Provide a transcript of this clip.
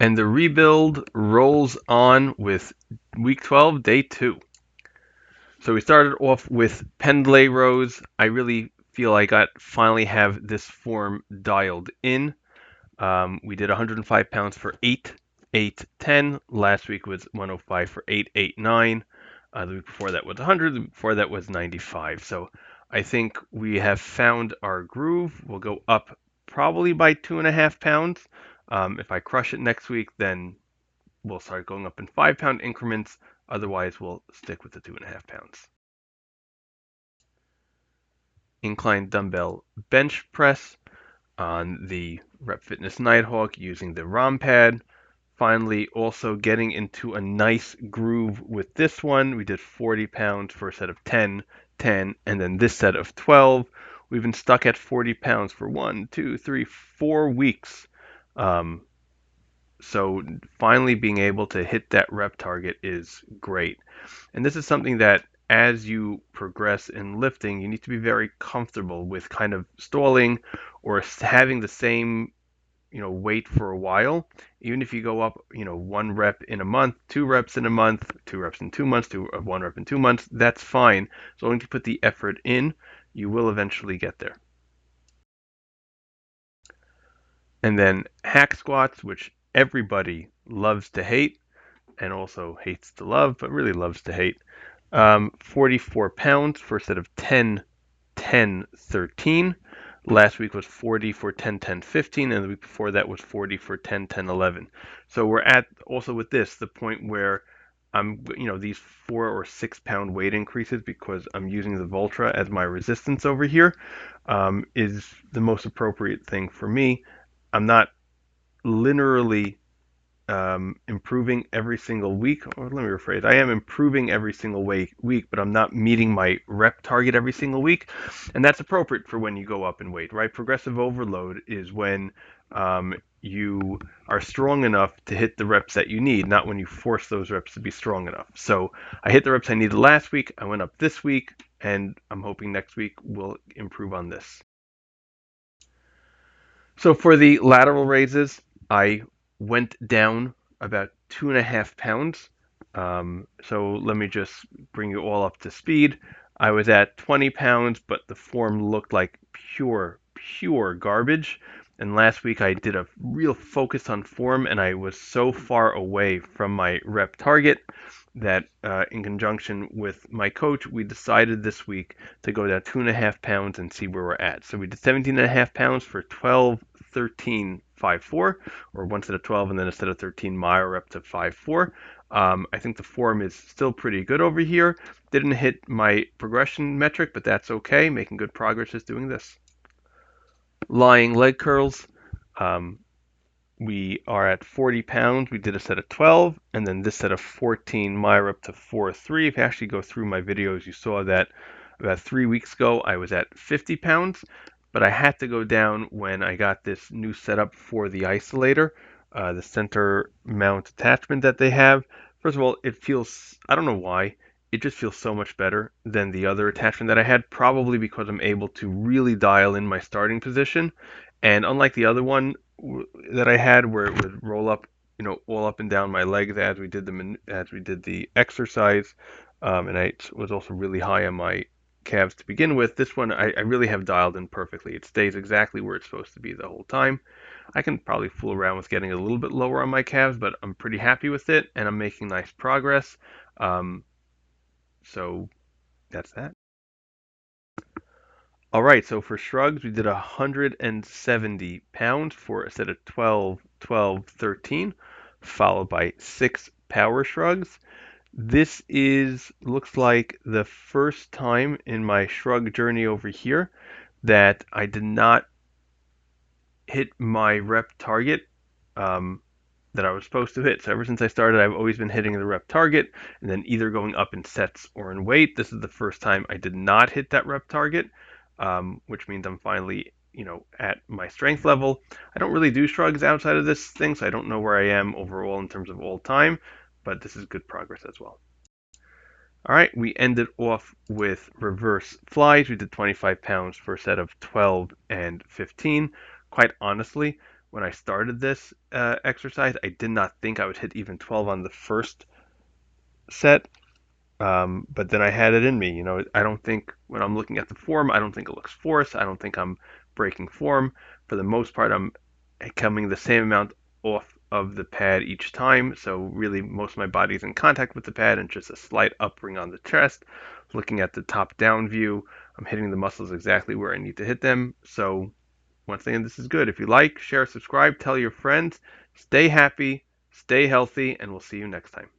And the rebuild rolls on with week 12, day 2. So we started off with pendlay rows. I really feel like I finally have this form dialed in. We did 105 pounds for 8, 8, 10. Last week was 105 for 8, 8, 9. The week before that was 100. The week before that was 95. So I think we have found our groove. We'll go up probably by 2.5 pounds. If I crush it next week, then we'll start going up in 5-pound increments. Otherwise, we'll stick with the 2.5 pounds. Incline dumbbell bench press on the Rep Fitness Nighthawk using the ROM pad. Finally, also getting into a nice groove with this one. We did 40 pounds for a set of 10, 10, and then this set of 12. We've been stuck at 40 pounds for 1, 2, 3, 4 weeks. So finally being able to hit that rep target is great. And this is something that as you progress in lifting, you need to be very comfortable with kind of stalling or having the same, weight for a while. Even if you go up, 1 rep in a month, 2 reps in a month, 2 reps in 2 months, 1 rep in 2 months, that's fine. So long as you put the effort in, you will eventually get there. And then hack squats, which everybody loves to hate and also hates to love, but really loves to hate. 44 pounds for a set of 10, 10, 13. Last week was 40 for 10, 10, 15, and the week before that was 40 for 10, 10, 11. So we're at also with this the point where I'm, these 4 or 6 pound weight increases because I'm using the Voltra as my resistance over here, is the most appropriate thing for me. I'm not linearly improving every single week. Or let me rephrase. I am improving every single week, but I'm not meeting my rep target every single week. And that's appropriate for when you go up in weight, right? Progressive overload is when you are strong enough to hit the reps that you need, not when you force those reps to be strong enough. So I hit the reps I needed last week. I went up this week, and I'm hoping next week will improve on this. So for the lateral raises, I went down about 2.5 pounds. So let me just bring you all up to speed. I was at 20 pounds, but the form looked like pure garbage. And last week I did a real focus on form, and I was so far away from my rep target that in conjunction with my coach, we decided this week to go down 2.5 pounds and see where we're at. So we did 17.5 pounds for 12, 13, 5, 4, or one set of 12 and then a set of 13 mile up to 5, 4. I think the form is still pretty good over here. Didn't hit my progression metric, but that's okay. Making good progress just doing this. Lying leg curls. We are at 40 pounds. We did a set of 12, and then this set of 14 mile up to 4, 3. If you actually go through my videos, you saw that about 3 weeks ago I was at 50 pounds, but I had to go down when I got this new setup for the isolator, the center mount attachment that they have. First of all, it feels, I don't know why, it just feels so much better than the other attachment that I had, probably because I'm able to really dial in my starting position. And unlike the other one that I had, where it would roll up, all up and down my legs as we did the exercise, and I was also really high on my calves to begin with. This one I really have dialed in perfectly. It stays exactly where it's supposed to be the whole time. I can probably fool around with getting a little bit lower on my calves, but I'm pretty happy with it, and I'm making nice progress. So that's that. All right, so for shrugs, we did 170 pounds for a set of 12, 12, 13, followed by 6 power shrugs. This looks like the first time in my shrug journey over here that I did not hit my rep target that I was supposed to hit. So ever since I started, I've always been hitting the rep target and then either going up in sets or in weight. This is the first time I did not hit that rep target, which means I'm finally, at my strength level. I don't really do shrugs outside of this thing, so I don't know where I am overall in terms of all time, but this is good progress as well. All right, we ended off with reverse flies. We did 25 pounds for a set of 12 and 15. Quite honestly, when I started this exercise. I did not think I would hit even 12 on the first set. But then I had it in me. I don't think when I'm looking at the form, I don't think it looks forced. I don't think I'm breaking form. For the most part, I'm coming the same amount off of the pad each time. So really, most of my body's in contact with the pad and just a slight upring on the chest. Looking at the top-down view, I'm hitting the muscles exactly where I need to hit them. So once again, this is good. If you like, share, subscribe, tell your friends. Stay happy, stay healthy, and we'll see you next time.